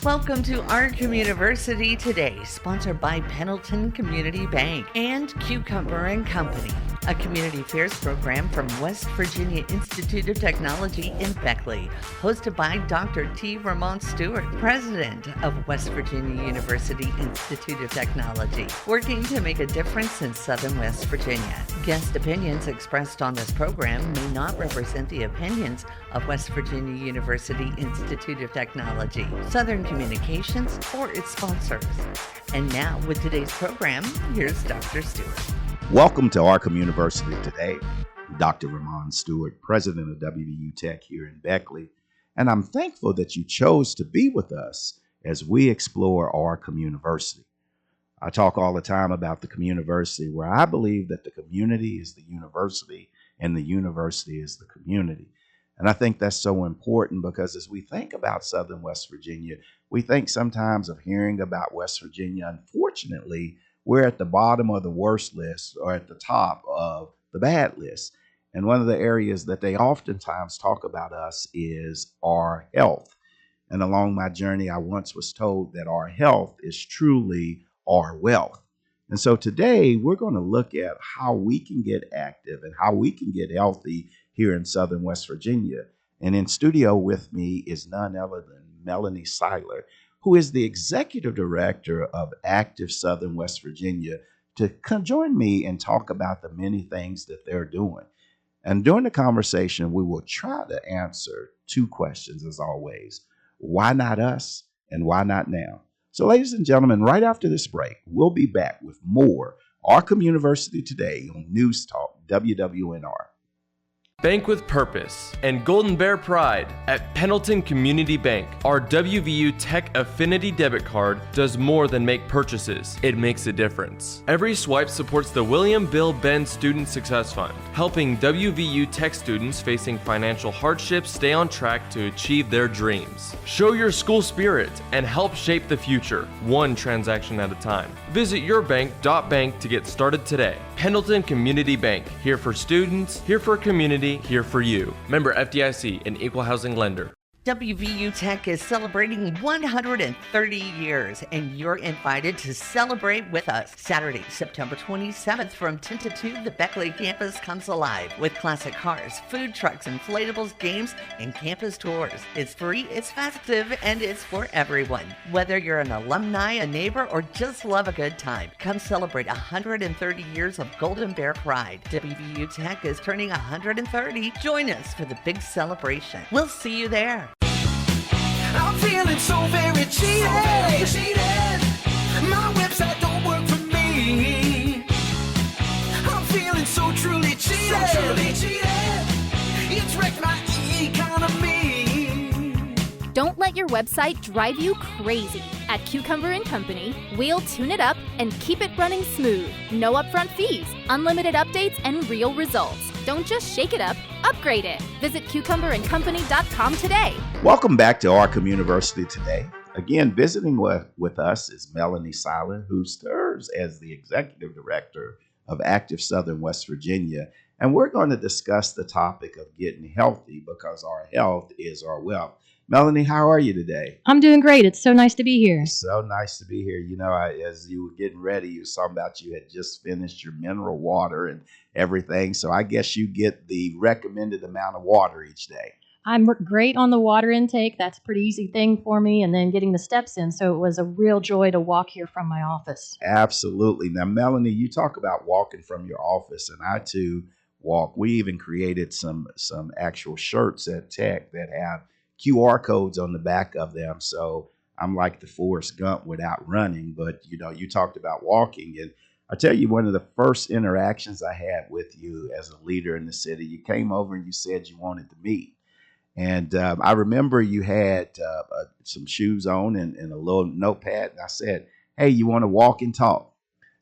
Welcome to Our Communiversity Today, sponsored by Pendleton Community Bank and Cucumber and Company, a community affairs program from West Virginia Institute of Technology in Beckley, hosted by Dr. T. Ramon Stuart, president of West Virginia University Institute of Technology, working to make a difference in Southern West Virginia. Guest opinions expressed on this program may not represent the opinions of West Virginia University Institute of Technology, Southern Communications, or its sponsors. And now, with today's program, here's Dr. Stuart. Welcome to Our Communiversity Today. I'm Dr. Ramon Stuart, president of WVU Tech here in Beckley, and I'm thankful that you chose to be with us as we explore Our Communiversity. I talk all the time about the Communiversity, where I believe that the community is the university and the university is the community. And I think that's so important because as we think about Southern West Virginia, we think sometimes of hearing about West Virginia. Unfortunately, we're at the bottom of the worst list or at the top of the bad list. And one of the areas that they oftentimes talk about us is our health. And along my journey, I once was told that our health is truly our wealth. And so today we're going to look at how we can get active and how we can get healthy here in Southern West Virginia. And in studio with me is none other than Melanie Seiler, who is the executive director of Active Southern West Virginia, to join me and talk about the many things that they're doing. And during the conversation, we will try to answer two questions as always. Why not us and why not now? So ladies and gentlemen, right after this break, we'll be back with more Our Communiversity Today on News Talk WWNR. Bank with purpose and Golden Bear pride at Pendleton Community Bank. Our WVU Tech Affinity debit card does more than make purchases. It makes a difference. Every swipe supports the William Bill Benn Student Success Fund, helping WVU Tech students facing financial hardships stay on track to achieve their dreams. Show your school spirit and help shape the future, one transaction at a time. Visit yourbank.bank to get started today. Pendleton Community Bank, here for students, here for community, here for you. Member FDIC, an equal housing lender. WVU Tech is celebrating 130 years, and you're invited to celebrate with us. Saturday, September 27th from 10 to 2, the Beckley campus comes alive with classic cars, food trucks, inflatables, games, and campus tours. It's free, it's festive, and it's for everyone. Whether you're an alumni, a neighbor, or just love a good time, come celebrate 130 years of Golden Bear pride. WVU Tech is turning 130. Join us for the big celebration. We'll see you there. I'm feeling so very cheated. My website don't work for me. I'm feeling so truly cheated. It's wrecked my economy. Don't let your website drive you crazy. At Cucumber and Company, we'll tune it up and keep it running smooth. No upfront fees, unlimited updates, and real results. Don't just shake it up, upgrade it. Visit cucumberandcompany.com today. Welcome back to Our Communiversity Today. Again, visiting with us is Melanie Seiler, who serves as the executive director of Active Southern West Virginia. And we're going to discuss the topic of getting healthy because our health is our wealth. Melanie, how are you today? I'm doing great. It's so nice to be here. So nice to be here. You know, as you were getting ready, you were talking about you had just finished your mineral water and everything. So I guess you get the recommended amount of water each day. I'm great on the water intake. That's a pretty easy thing for me. And then getting the steps in. So it was a real joy to walk here from my office. Absolutely. Now, Melanie, you talk about walking from your office, and I too walk. We even created some actual shirts at Tech that have QR codes on the back of them. So I'm like the Forrest Gump without running. But, you know, you talked about walking. And I tell you, one of the first interactions I had with you as a leader in the city, you came over and you said you wanted to meet. And I remember you had some shoes on and a little notepad. And I said, hey, you want to walk and talk?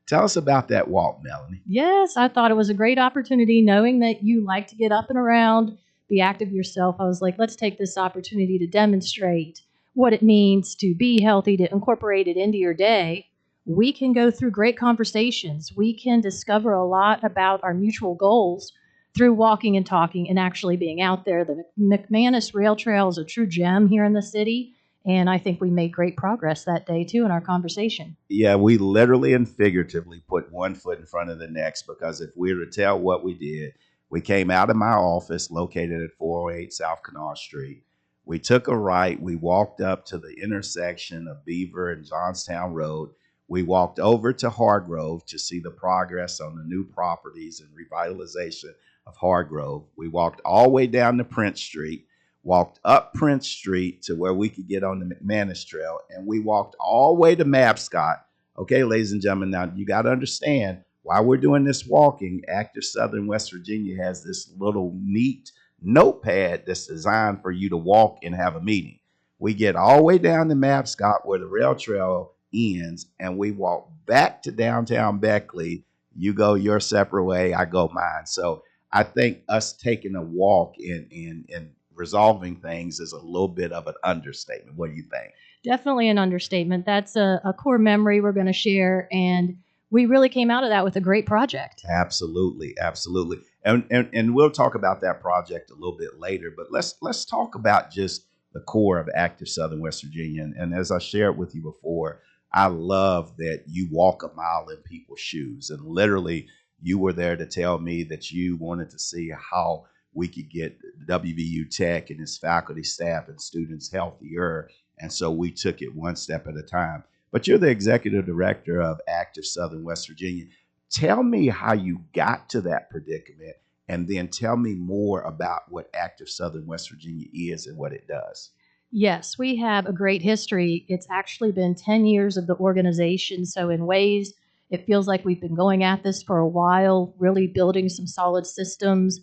Tell us about that walk, Melanie. Yes, I thought it was a great opportunity knowing that you like to get up and around, be active yourself. I was like, let's take this opportunity to demonstrate what it means to be healthy, to incorporate it into your day. We can go through great conversations. We can discover a lot about our mutual goals through walking and talking and actually being out there. The McManus Rail Trail is a true gem here in the city. And I think we made great progress that day, too, in our conversation. Yeah, we literally and figuratively put one foot in front of the next, because if we were to tell what we did, we came out of my office located at 408 South Canal Street. We took a right. We walked up to the intersection of Beaver and Johnstown Road. We walked over to Hargrove to see the progress on the new properties and revitalization of Hargrove. We walked all the way down to Prince Street, walked up Prince Street to where we could get on the McManus Trail, and we walked all the way to Mapscott. Okay, ladies and gentlemen, now you got to understand, while we're doing this walking, Active Southern West Virginia has this little neat notepad that's designed for you to walk and have a meeting. We get all the way down to Mapscott where the rail trail ends, and we walk back to downtown Beckley. You go your separate way, I go mine. So I think us taking a walk and resolving things is a little bit of an understatement. What do you think? Definitely an understatement. That's a core memory we're going to share, and we really came out of that with a great project. Absolutely, absolutely. And we'll talk about that project a little bit later, but let's talk about just the core of Active Southern West Virginia. And as I shared with you before, I love that you walk a mile in people's shoes. And literally, you were there to tell me that you wanted to see how we could get WVU Tech and its faculty, staff, and students healthier. And so we took it one step at a time. But you're the executive director of Active Southern West Virginia. Tell me how you got to that predicament, and then tell me more about what Active Southern West Virginia is and what it does. Yes, we have a great history. It's actually been 10 years of the organization. So in ways, it feels like we've been going at this for a while, really building some solid systems,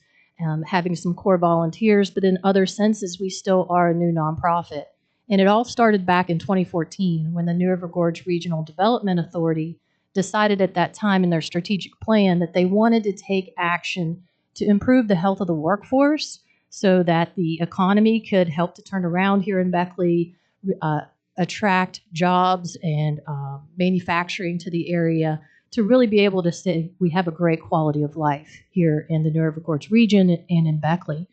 having some core volunteers. But in other senses, we still are a new nonprofit. And it all started back in 2014 when the New River Gorge Regional Development Authority decided at that time in their strategic plan that they wanted to take action to improve the health of the workforce so that the economy could help to turn around here in Beckley, attract jobs and manufacturing to the area, to really be able to say we have a great quality of life here in the New River Gorge region and in Beckley.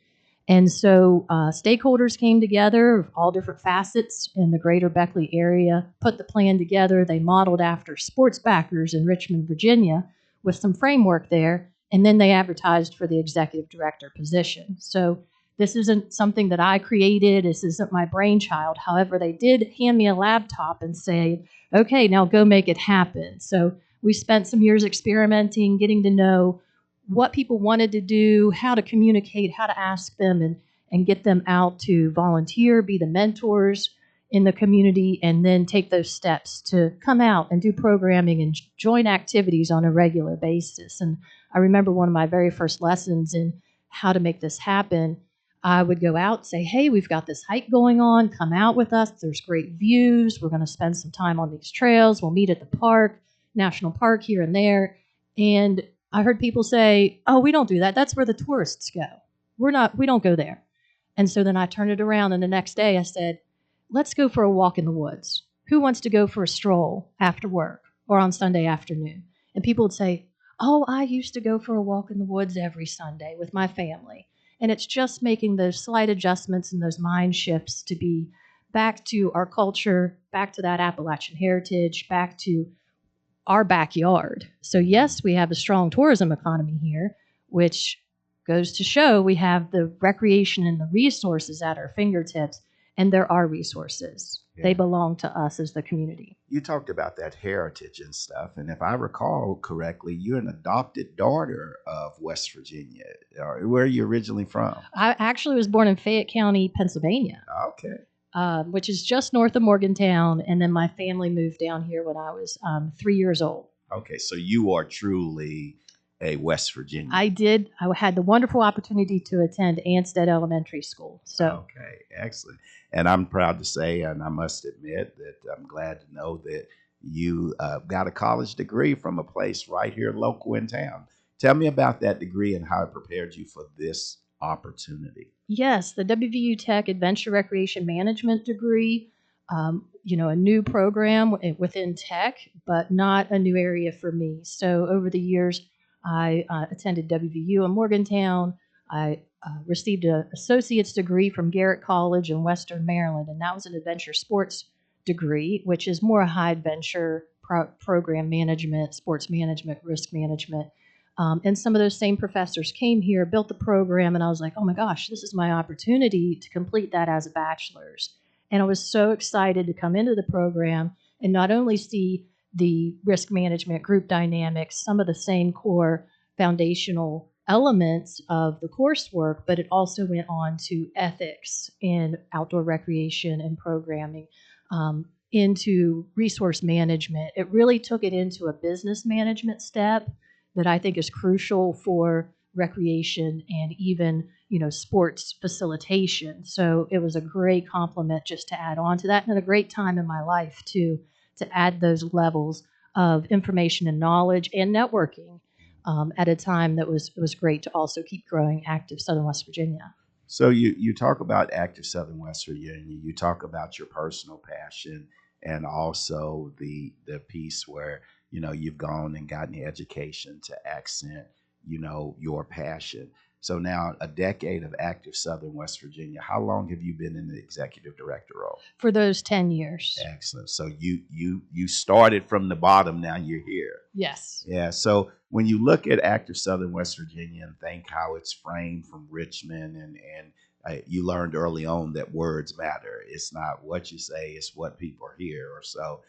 And so stakeholders came together of all different facets in the greater Beckley area, put the plan together. They modeled after sports backers in Richmond, Virginia, with some framework there, and then they advertised for the executive director position. So this isn't something that I created. This isn't my brainchild. However, they did hand me a laptop and say, okay, now go make it happen. So we spent some years experimenting, getting to know what people wanted to do, how to communicate, how to ask them and get them out to volunteer, be the mentors in the community, and then take those steps to come out and do programming and join activities on a regular basis. And I remember one of my very first lessons in how to make this happen. I would go out, say, hey, we've got this hike going on. Come out with us. There's great views. We're going to spend some time on these trails. We'll meet at the park, National Park here and there. And I heard people say, oh, we don't do that. That's where the tourists go. We don't go there. And so then I turned it around, and the next day I said, let's go for a walk in the woods. Who wants to go for a stroll after work or on Sunday afternoon? And people would say, oh, I used to go for a walk in the woods every Sunday with my family. And it's just making those slight adjustments and those mind shifts to be back to our culture, back to that Appalachian heritage, back to our backyard. So yes, we have a strong tourism economy here, which goes to show we have the recreation and the resources at our fingertips, and there are resources. Yeah. They belong to us as the community. You talked about that heritage and stuff, and if I recall correctly, you're an adopted daughter of West Virginia. Where are you originally from? I actually was born in Fayette County, Pennsylvania. Okay. Which is just north of Morgantown, and then my family moved down here when I was 3 years old. Okay, so you are truly a West Virginian. I did. I had the wonderful opportunity to attend Anstead Elementary School. So okay, excellent. And I'm proud to say, and I must admit that I'm glad to know that you got a college degree from a place right here local in town. Tell me about that degree and how it prepared you for this opportunity. Yes, the WVU Tech Adventure Recreation Management degree, a new program within tech, but not a new area for me. So over the years, I attended WVU in Morgantown, I received an associate's degree from Garrett College in Western Maryland, and that was an adventure sports degree, which is more a high adventure program management, sports management, risk management. And some of those same professors came here, built the program, and I was like, oh my gosh, this is my opportunity to complete that as a bachelor's. And I was so excited to come into the program and not only see the risk management, group dynamics, some of the same core foundational elements of the coursework, but it also went on to ethics in outdoor recreation and programming, into resource management. It really took it into a business management step that I think is crucial for recreation and even, sports facilitation. So it was a great compliment just to add on to that, and a great time in my life too, to add those levels of information and knowledge and networking at a time that was great to also keep growing Active Southern West Virginia. So you talk about Active Southern West Virginia, you talk about your personal passion, and also the piece where you've gone and gotten the education to accent your passion. So now a decade of Active Southern West Virginia. How long have you been in the executive director role? For those 10 years. Excellent. So you started from the bottom. Now you're here. Yes. Yeah. So when you look at Active Southern West Virginia and think how it's framed from Richmond, and you learned early on that words matter. It's not what you say, it's what people hear or so.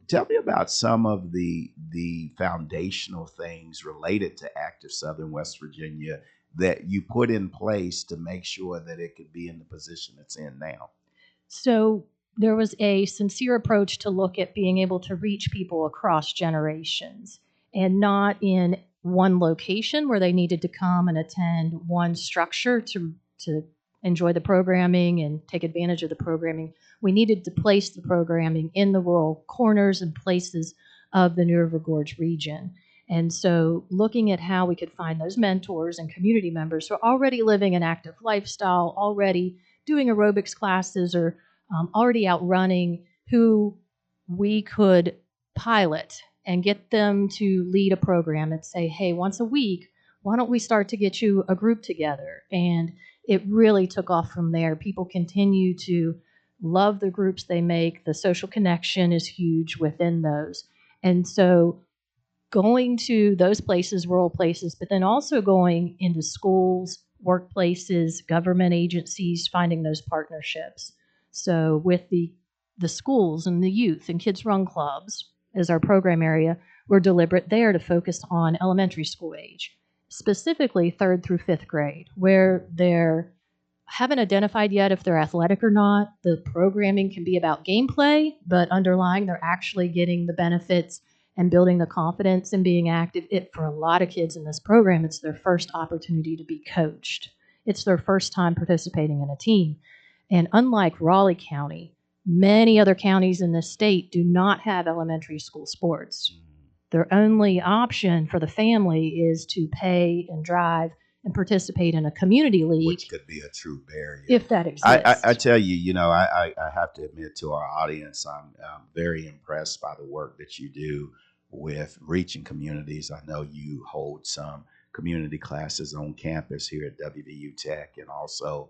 Tell me about some of the foundational things related to Active Southern West Virginia that you put in place to make sure that it could be in the position it's in now. So there was a sincere approach to look at being able to reach people across generations, and not in one location where they needed to come and attend one structure to enjoy the programming and take advantage of the programming. We needed to place the programming in the rural corners and places of the New River Gorge region. And so looking at how we could find those mentors and community members who are already living an active lifestyle, already doing aerobics classes, or already out running, who we could pilot and get them to lead a program and say, hey, once a week, why don't we start to get you a group together? And it really took off from there. People continue to love the groups they make. The social connection is huge within those. And so going to those places, rural places, but then also going into schools, workplaces, government agencies, finding those partnerships. So with the schools and the youth and kids run clubs as our program area, we're deliberate there to focus on elementary school age, specifically 3rd through 5th grade, where they're haven't identified yet if they're athletic or not. The programming can be about gameplay, but underlying they're actually getting the benefits and building the confidence in being active. For a lot of kids in this program, it's their first opportunity to be coached. It's their first time participating in a team. And unlike Raleigh County, many other counties in this state do not have elementary school sports. Their only option for the family is to pay and drive and participate in a community league. Which could be a true barrier. If that exists. I tell you, I have to admit to our audience, I'm very impressed by the work that you do with reaching communities. I know you hold some community classes on campus here at WVU Tech, and also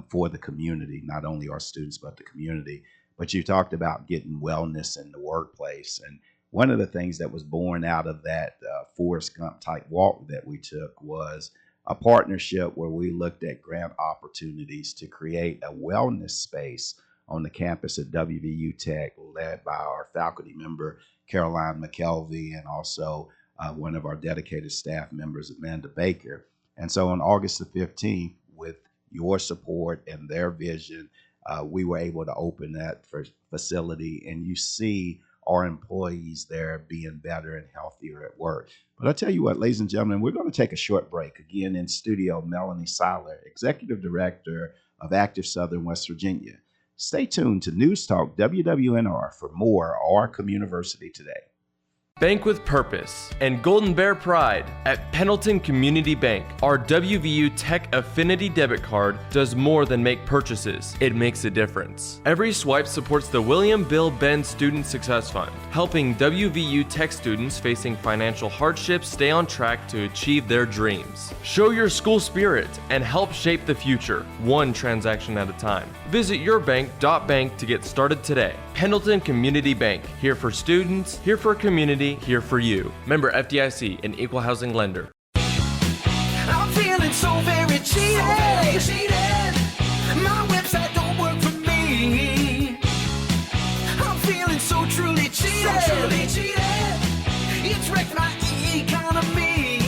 for the community, not only our students, but the community. But you talked about getting wellness in the workplace. And one of the things that was born out of that Forrest Gump type walk that we took was a partnership where we looked at grant opportunities to create a wellness space on the campus at WVU Tech, led by our faculty member, Caroline McKelvey, and also one of our dedicated staff members, Amanda Baker. And so on August the 15th, with your support and their vision, we were able to open that facility, and you see our employees there being better and healthier at work. But I'll tell you what, ladies and gentlemen, we're going to take a short break. Again, in studio, Melanie Seiler, Executive Director of Active Southern West Virginia. Stay tuned to News Talk WWNR for more Our Communiversity Today. Bank with purpose and Golden Bear pride. At Pendleton Community Bank, our WVU Tech Affinity debit card does more than make purchases. It makes a difference. Every swipe supports the William Bill Benn Student Success Fund, helping WVU Tech students facing financial hardships stay on track to achieve their dreams. Show your school spirit and help shape the future, one transaction at a time. Visit yourbank.bank to get started today. Pendleton Community Bank, here for students, here for community, here for you. Member FDIC, an equal housing lender. I'm feeling so very cheated. My website don't work for me. I'm feeling so truly cheated. It's wrecked my economy.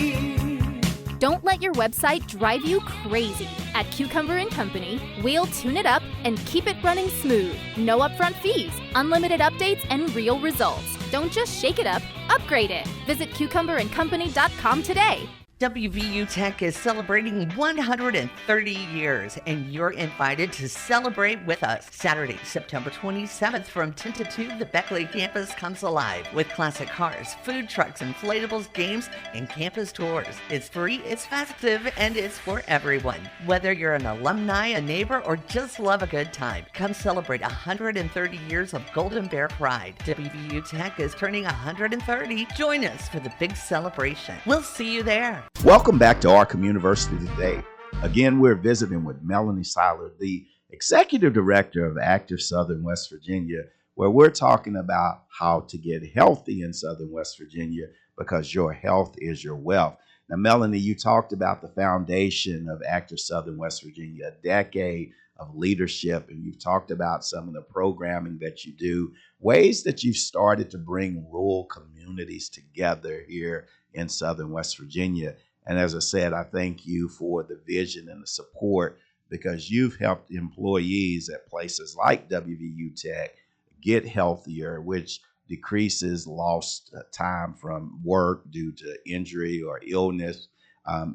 Don't let your website drive you crazy. At Cucumber & Company, we'll tune it up and keep it running smooth. No upfront fees, unlimited updates, and real results. Don't just shake it up, upgrade it. Visit cucumberandcompany.com today. WVU Tech is celebrating 130 years, and you're invited to celebrate with us. Saturday, September 27th from 10 to 2, the Beckley campus comes alive with classic cars, food trucks, inflatables, games, and campus tours. It's free, it's festive, and it's for everyone. Whether you're an alumni, a neighbor, or just love a good time, come celebrate 130 years of Golden Bear pride. WVU Tech is turning 130. Join us for the big celebration. We'll see you there. Welcome back to Our Communiversity Today. Again, we're visiting with Melanie Seiler, the Executive Director of Active Southern West Virginia, where we're talking about how to get healthy in Southern West Virginia because your health is your wealth. Now, Melanie, you talked about the foundation of Active Southern West Virginia, a decade of leadership, and you've talked about some of the programming that you do, ways that you've started to bring rural communities together here in Southern West Virginia. And as I said, I thank you for the vision and the support because you've helped employees at places like WVU Tech get healthier, which decreases lost time from work due to injury or illness,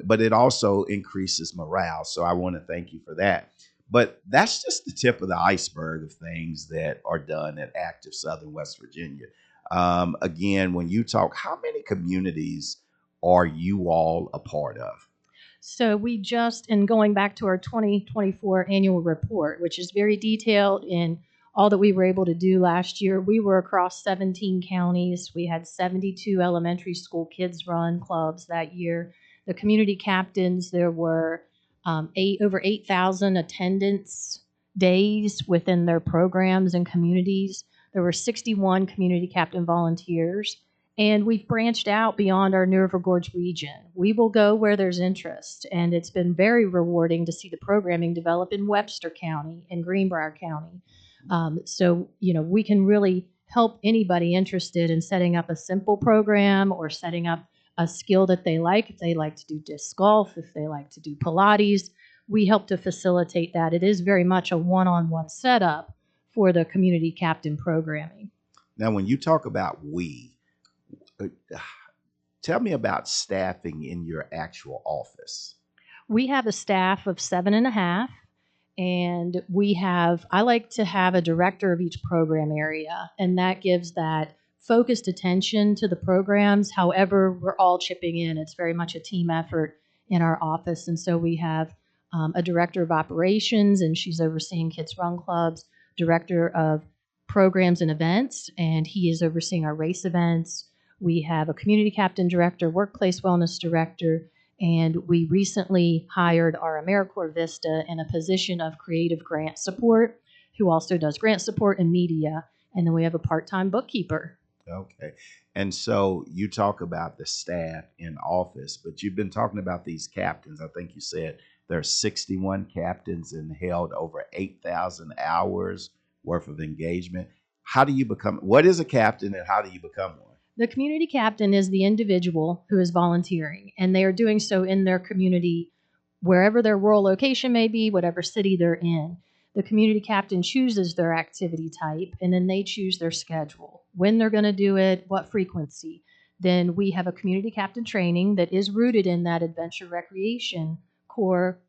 but it also increases morale. So I want to thank you for that. But that's just the tip of the iceberg of things that are done at Active Southern West Virginia. Again, when you talk, how many communities are you all a part of? So we just, and going back to our 2024 annual report, which is very detailed in all that we were able to do last year, we were across 17 counties. We had 72 elementary school kids run clubs that year. The community captains, there were over 8,000 attendance days within their programs and communities. There were 61 community captain volunteers, and we've branched out beyond our New River Gorge region. We will go where there's interest, and it's been very rewarding to see the programming develop in Webster County and Greenbrier County. So, we can really help anybody interested in setting up a simple program or setting up a skill that they like. If they like to do disc golf, if they like to do Pilates, we help to facilitate that. It is very much a one-on-one setup for the community captain programming. Now, when you talk about tell me about staffing in your actual office. We have a staff of 7.5, and I like to have a director of each program area, and that gives that focused attention to the programs. However, we're all chipping in. It's very much a team effort in our office, and so we have a director of operations, and she's overseeing Kids Run Clubs, director of programs and events, and he is overseeing our race events. We have a community captain director, workplace wellness director, and we recently hired our AmeriCorps Vista in a position of creative grant support, who also does grant support and media. And then we have a part-time bookkeeper. Okay. And so you talk about the staff in office, but you've been talking about these captains. I think you said there are 61 captains and held over 8,000 hours worth of engagement. What is a captain and how do you become one? The community captain is the individual who is volunteering, and they are doing so in their community, wherever their rural location may be, whatever city they're in. The community captain chooses their activity type, and then they choose their schedule, when they're going to do it, what frequency. Then we have a community captain training that is rooted in that adventure recreation core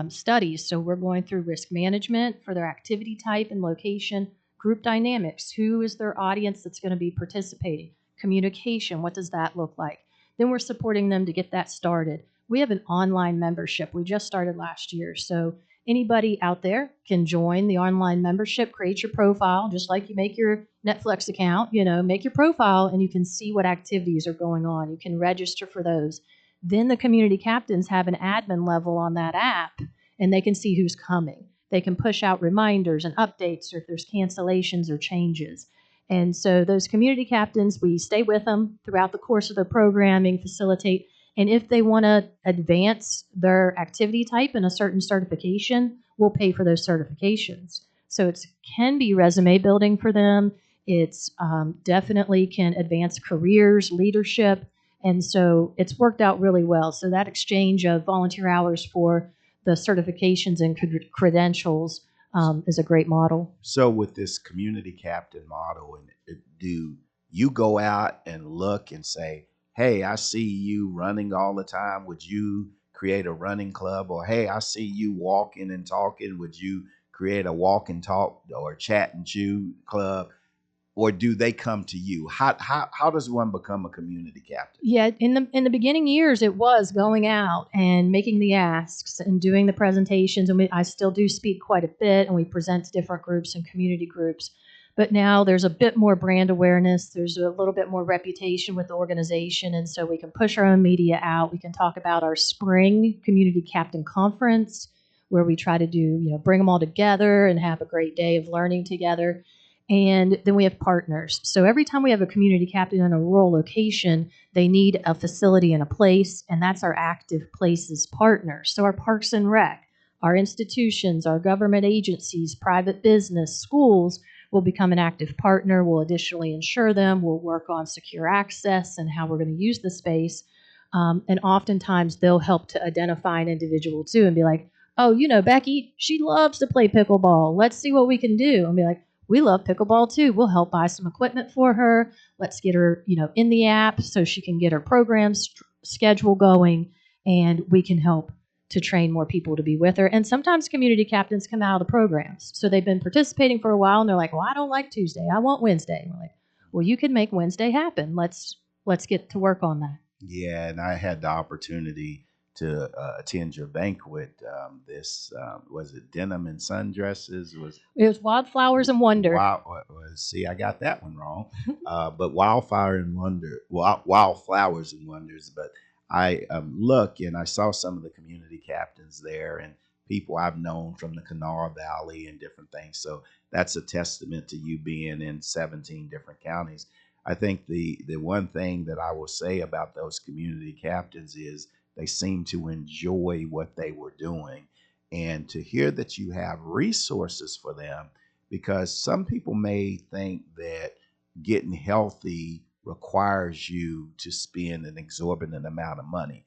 studies. So we're going through risk management for their activity type and location, group dynamics, who is their audience that's going to be participating, communication, what does that look like? Then we're supporting them to get that started. We have an online membership. We just started last year. So anybody out there can join the online membership, create your profile, just like you make your Netflix account, make your profile and you can see what activities are going on. You can register for those. Then the community captains have an admin level on that app and they can see who's coming. They can push out reminders and updates or if there's cancellations or changes. And so those community captains, we stay with them throughout the course of their programming, facilitate. And if they want to advance their activity type in a certain certification, we'll pay for those certifications. So it can be resume building for them. It's definitely can advance careers, leadership. And so it's worked out really well. So that exchange of volunteer hours for the certifications and credentials is a great model. So with this community captain model, do you go out and look and say, hey, I see you running all the time. Would you create a running club? Or, hey, I see you walking and talking. Would you create a walk and talk or chat and chew club? Or do they come to you? How does one become a community captain? Yeah, in the beginning years, it was going out and making the asks and doing the presentations. And I still do speak quite a bit, and we present to different groups and community groups. But now there's a bit more brand awareness. There's a little bit more reputation with the organization, and so we can push our own media out. We can talk about our spring community captain conference, where we try to do, bring them all together and have a great day of learning together. And then we have partners. So every time we have a community captain in a rural location, they need a facility and a place, and that's our active places partners. So our Parks and Rec, our institutions, our government agencies, private business, schools will become an active partner. We'll additionally insure them. We'll work on secure access and how we're going to use the space. And oftentimes they'll help to identify an individual too and be like, oh, Becky, she loves to play pickleball. Let's see what we can do. And be like, we love pickleball too. We'll help buy some equipment for her. Let's get her, in the app so she can get her program schedule going, and we can help to train more people to be with her. And sometimes community captains come out of the programs. So they've been participating for a while and they're like, well, I don't like Tuesday. I want Wednesday. And we're like, well, you can make Wednesday happen. Let's get to work on that. Yeah, and I had the opportunity to attend your banquet. Was it denim and sundresses? It was Wildflowers and Wonder. See, I got that one wrong. But Wildflowers and Wonders. But I look and I saw some of the community captains there and people I've known from the Kanawha Valley and different things. So that's a testament to you being in 17 different counties. I think the one thing that I will say about those community captains is they seem to enjoy what they were doing. And to hear that you have resources for them, because some people may think that getting healthy requires you to spend an exorbitant amount of money.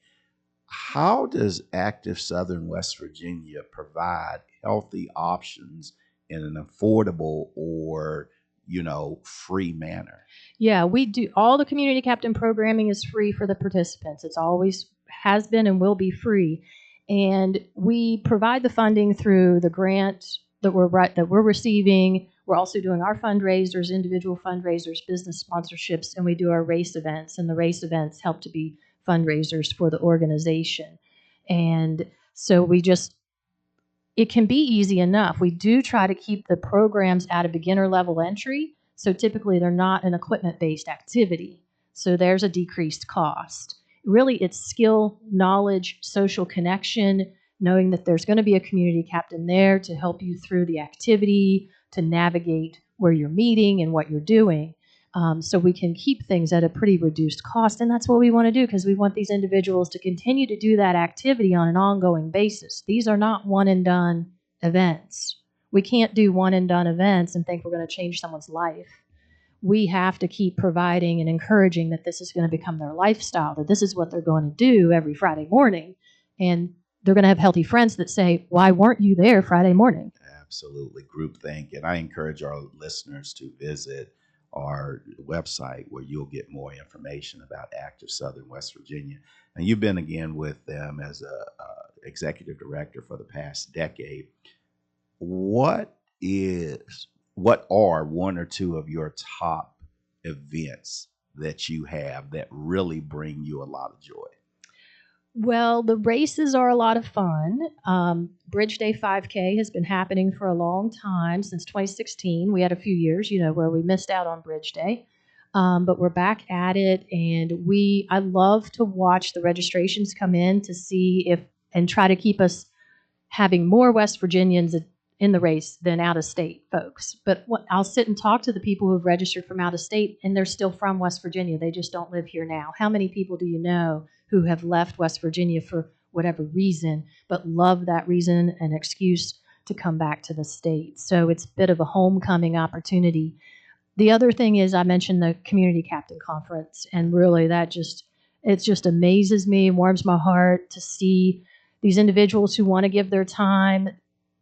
How does Active Southern West Virginia provide healthy options in an affordable or free manner? Yeah, we do. All the community captain programming is free for the participants. It's always has been and will be free. And we provide the funding through the grant that we're receiving. We're also doing our fundraisers, individual fundraisers, business sponsorships, and we do our race events. And the race events help to be fundraisers for the organization. And so it can be easy enough. We do try to keep the programs at a beginner level entry. So typically they're not an equipment-based activity. So there's a decreased cost. Really, it's skill, knowledge, social connection, knowing that there's going to be a community captain there to help you through the activity, to navigate where you're meeting and what you're doing. So we can keep things at a pretty reduced cost. And that's what we want to do because we want these individuals to continue to do that activity on an ongoing basis. These are not one and done events. We can't do one and done events and think we're going to change someone's life. We have to keep providing and encouraging that this is going to become their lifestyle, that this is what they're going to do every Friday morning. And they're going to have healthy friends that say, why weren't you there Friday morning? Absolutely. Groupthink. And I encourage our listeners to visit our website where you'll get more information about Active Southern West Virginia. And you've been again with them as a executive director for the past decade. What are one or two of your top events that you have that really bring you a lot of joy? Well, the races are a lot of fun. Bridge Day 5K has been happening for a long time, since 2016. We had a few years, where we missed out on Bridge Day. But we're back at it, and I love to watch the registrations come in to see and try to keep us having more West Virginians in the race than out-of-state folks. But I'll sit and talk to the people who have registered from out-of-state, and they're still from West Virginia. They just don't live here now. How many people do you know who have left West Virginia for whatever reason, but love that reason, an excuse to come back to the state? So it's a bit of a homecoming opportunity. The other thing is, I mentioned the Community Captain Conference, and really it just amazes me and warms my heart to see these individuals who want to give their time.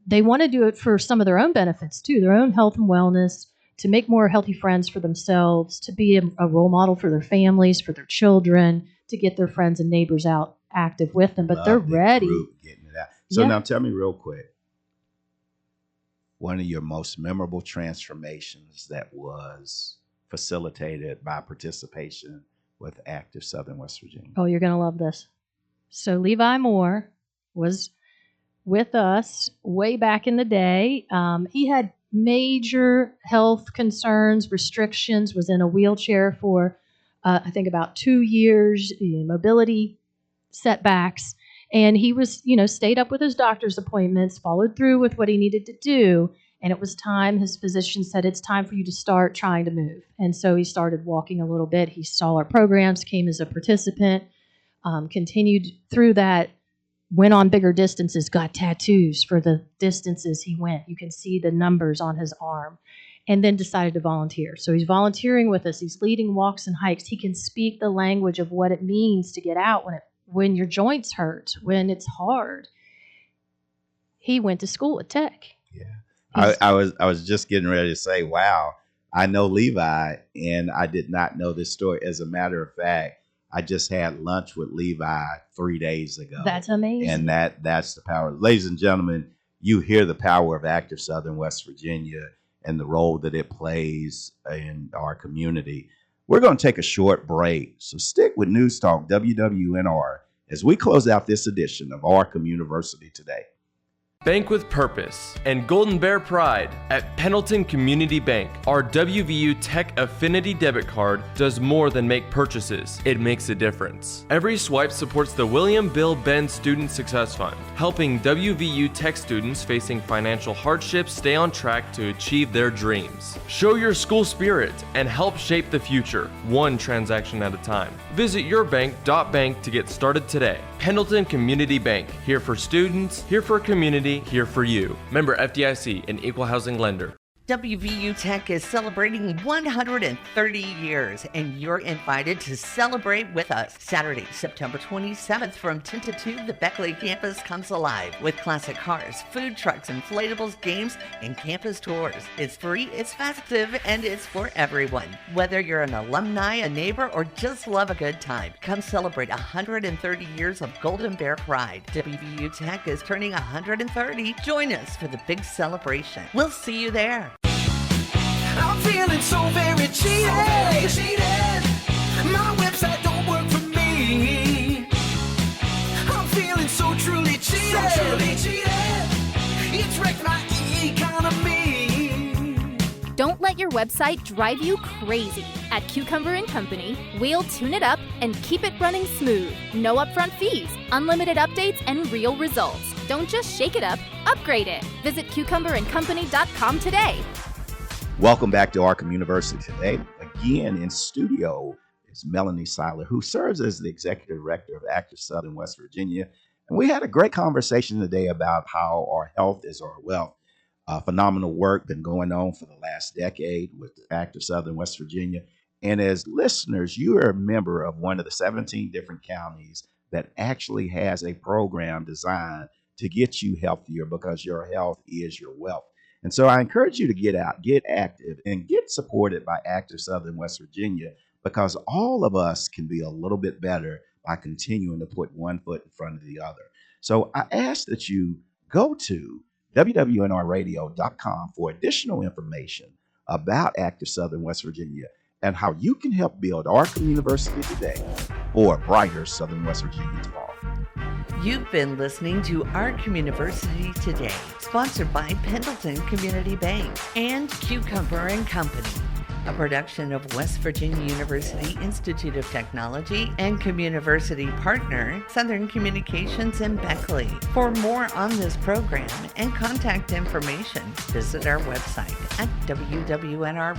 They want to do it for some of their own benefits too, their own health and wellness, to make more healthy friends for themselves, to be a role model for their families, for their children, to get their friends and neighbors out active with them. But they're ready. Getting it out. So now tell me real quick, one of your most memorable transformations that was facilitated by participation with Active Southern West Virginia? Oh, you're going to love this. So Levi Moore was with us way back in the day. He had major health concerns, restrictions, was in a wheelchair for, I think, about 2 years, mobility setbacks. And he was, stayed up with his doctor's appointments, followed through with what he needed to do. And it was time, his physician said, it's time for you to start trying to move. And so he started walking a little bit. He saw our programs, came as a participant, continued through that, went on bigger distances, got tattoos for the distances he went. You can see the numbers on his arm. And then decided to volunteer. So he's volunteering with us. He's leading walks and hikes. He can speak the language of what it means to get out when your joints hurt, when it's hard. He went to school at Tech. Yeah. I was just getting ready to say, wow, I know Levi, and I did not know this story. As a matter of fact, I just had lunch with Levi 3 days ago. That's amazing. And that's the power. Ladies and gentlemen, you hear the power of Active Southern West Virginia and the role that it plays in our community. We're going to take a short break, so stick with News Talk WWNR as we close out this edition of Our Communiversity Today. Bank with purpose and Golden Bear pride. At Pendleton Community Bank, our WVU Tech Affinity debit card does more than make purchases. It makes a difference. Every swipe supports the William Bill Benn Student Success Fund, helping WVU Tech students facing financial hardships stay on track to achieve their dreams. Show your school spirit and help shape the future, one transaction at a time. Visit yourbank.bank to get started today. Pendleton Community Bank, here for students, here for community, here for you. Member FDIC, an equal housing lender. WVU Tech is celebrating 130 years, and you're invited to celebrate with us. Saturday, September 27th from 10 to 2, the Beckley campus comes alive with classic cars, food trucks, inflatables, games, and campus tours. It's free, it's festive, and it's for everyone. Whether you're an alumni, a neighbor, or just love a good time, come celebrate 130 years of Golden Bear pride. WVU Tech is turning 130. Join us for the big celebration. We'll see you there. I'm feeling so very cheated. My website don't work for me. I'm feeling so truly cheated. It's wrecked my economy. Don't let your website drive you crazy. At Cucumber & Company, we'll tune it up and keep it running smooth. No upfront fees, unlimited updates, and real results. Don't just shake it up, upgrade it. Visit cucumberandcompany.com today. Welcome back to Our Communiversity Today. Again, in studio is Melanie Seiler, who serves as the Executive Director of Active Southern West Virginia. And we had a great conversation today about how our health is our wealth. Phenomenal work been going on for the last decade with Active Southern West Virginia. And as listeners, you are a member of one of the 17 different counties that actually has a program designed to get you healthier, because your health is your wealth. And so I encourage you to get out, get active, and get supported by Active Southern West Virginia, because all of us can be a little bit better by continuing to put one foot in front of the other. So I ask that you go to wwnrradio.com for additional information about Active Southern West Virginia, and how you can help build our Communiversity today for a brighter Southern West Virginia tomorrow. You've been listening to Our Communiversity Today, sponsored by Pendleton Community Bank and Cucumber and Company, a production of West Virginia University Institute of Technology and Communiversity partner, Southern Communications in Beckley. For more on this program and contact information, visit our website at wwnrradio.com.